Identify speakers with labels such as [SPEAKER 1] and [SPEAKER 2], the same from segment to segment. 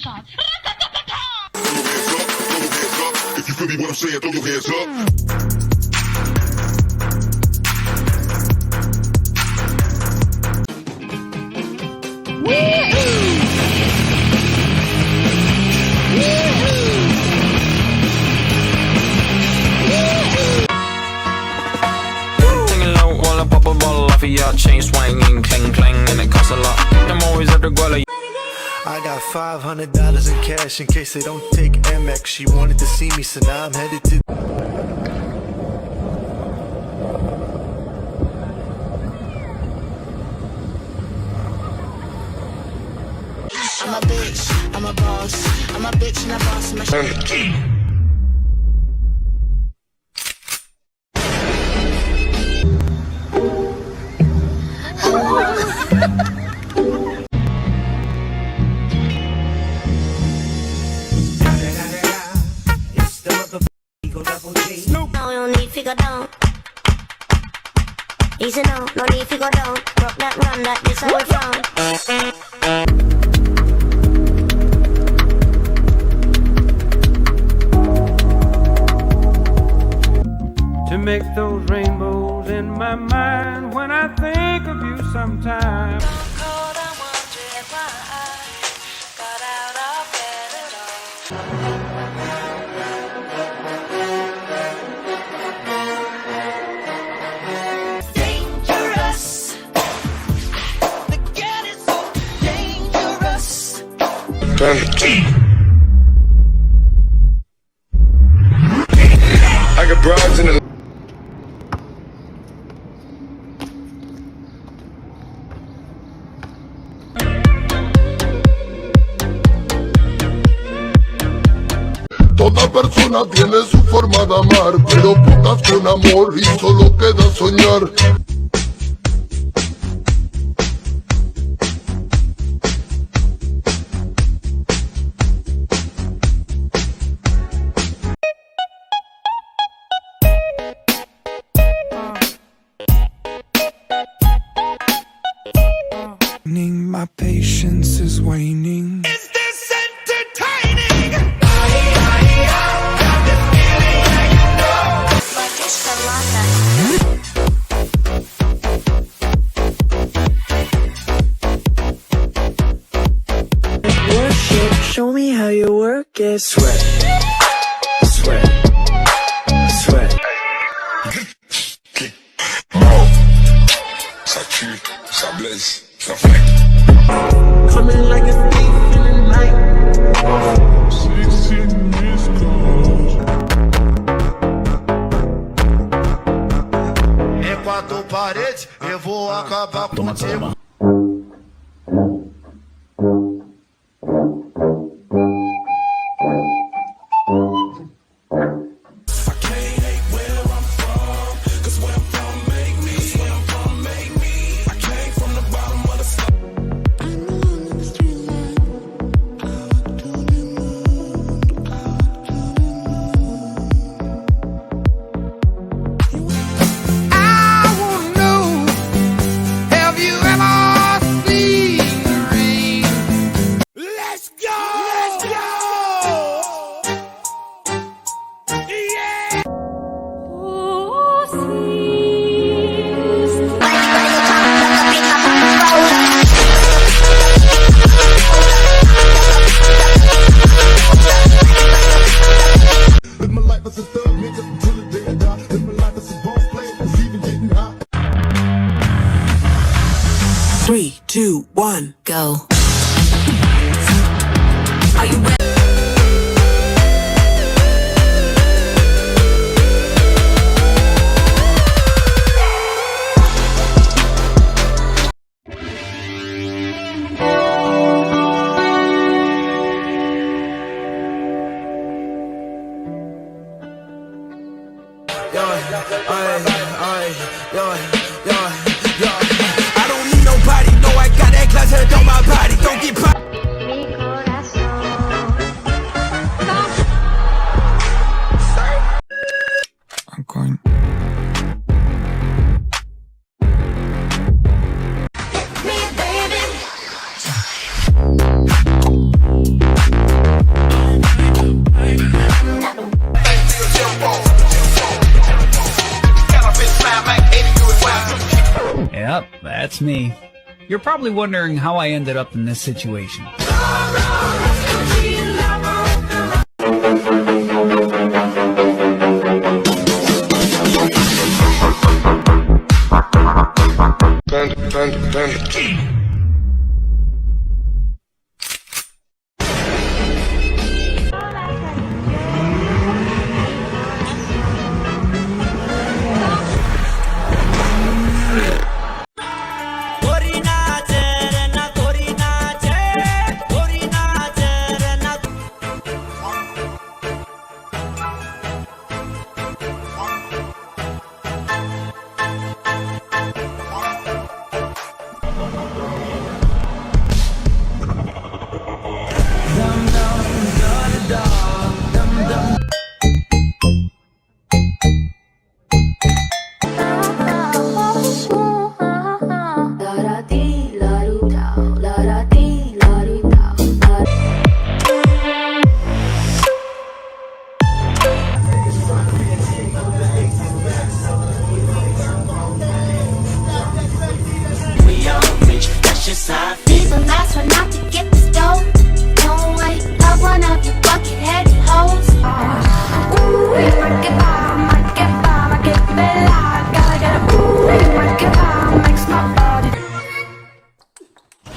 [SPEAKER 1] shots.
[SPEAKER 2] If you feel me, what I'm saying, throw your hands up.
[SPEAKER 3] Singing low while I pop a bottle off of your chain swinging, clang clang, and it costs a lot. I'm always at the guala.
[SPEAKER 4] I got $500 in cash in case they don't take Amex. She wanted to see me, so now I'm headed to.
[SPEAKER 5] I'm a bitch, I'm a boss, I'm a bitch and a boss, my shit. No, no need figure down. Easy now, no need figure down. Rock that run, that this how we found.
[SPEAKER 6] To make those rainbows in my mind when I think of you sometimes.
[SPEAKER 5] Dangerous. The cat is so dangerous.
[SPEAKER 2] I got broads in the. Toda persona tiene su forma de amar, pero pocas con amor y solo queda soñar.
[SPEAKER 4] My patience is waning.
[SPEAKER 5] Is this entertaining?
[SPEAKER 7] Worship, show me how you work it. Sweat, sweat, sweat.
[SPEAKER 2] Ça tue, ça blesse, ça fait.
[SPEAKER 7] Coming like a thief in the night.
[SPEAKER 4] É quatro paredes, eu vou acabar contigo.
[SPEAKER 2] Live my life as a thug, nigga, until the day I die. Live my life as a boss player, it's even getting hot.
[SPEAKER 7] 3, 2, 1,
[SPEAKER 5] Go.
[SPEAKER 7] are you ready? I don't need nobody, no, I got that glass head on my body. Don't get pop.
[SPEAKER 3] I'm going.
[SPEAKER 5] Me, baby.
[SPEAKER 1] That's me. You're probably wondering how I ended up in this situation.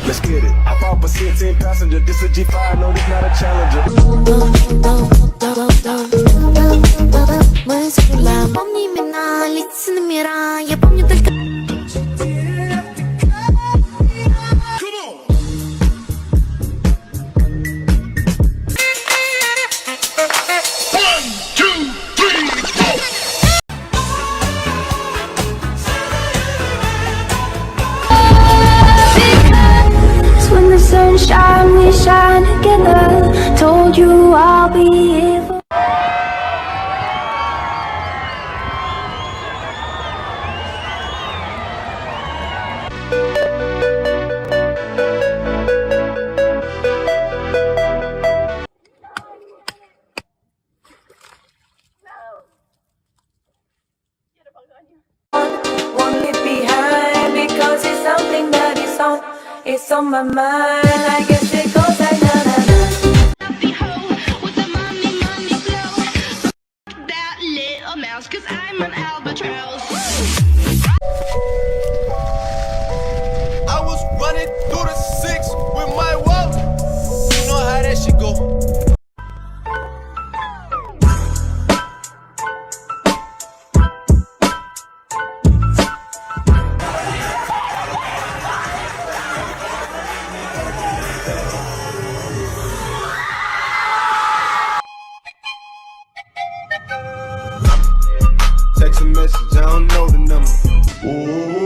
[SPEAKER 8] Let's get it. I bought a 10 passenger. This a G5. No, this not a Challenger.
[SPEAKER 9] Sunshine, we shine together. Told you I'll be here for
[SPEAKER 10] won't leave behind because it's something that it's on my mind. I guess it goes like na na na.
[SPEAKER 5] That little mouse, 'cause I'm an albatross.
[SPEAKER 7] I was running through the 6 with my wallet. You know how that shit go. Text a message, I don't know the number. Ooh.